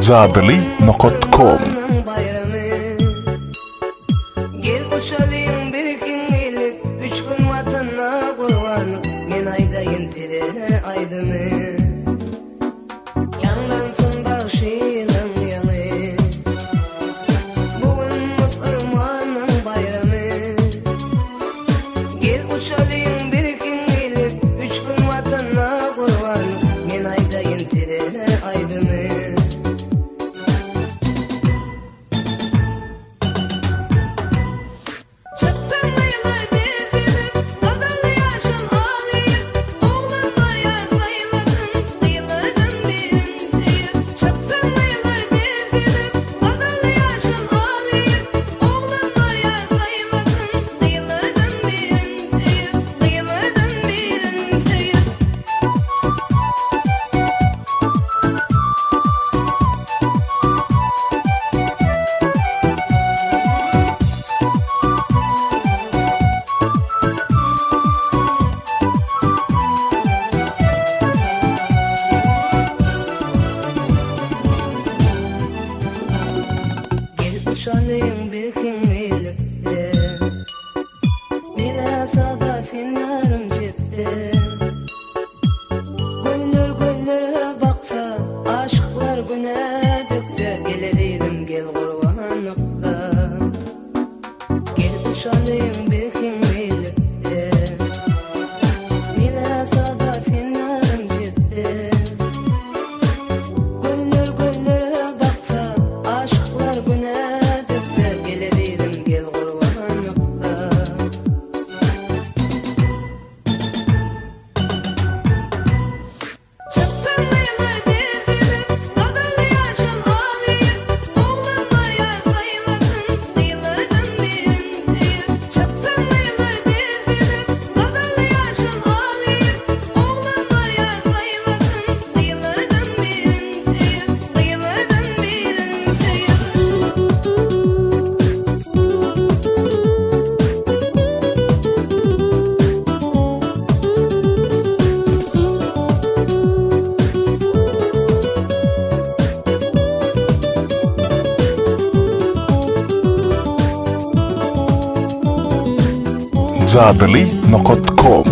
Zabili.com Gel uçalayım bir kingilik 3 gün vatana kurbanlık men aydayın sile aydımı yanlansın başının yanı bugün Müslümanın bayramı Gel uçalayım bir kingilik 3 gün vatana kurbanlık men aydayın sile aydımı Uçalayım bir kingilikte Mirasada sinarım cepte Gönlür baksa aşklar güne dökse Gelediydim gel kurbanlıkta Gel uçalayım bir kingilikte Mirasada sinarım cepte Gönlür baksa aşklar güne Zabili.com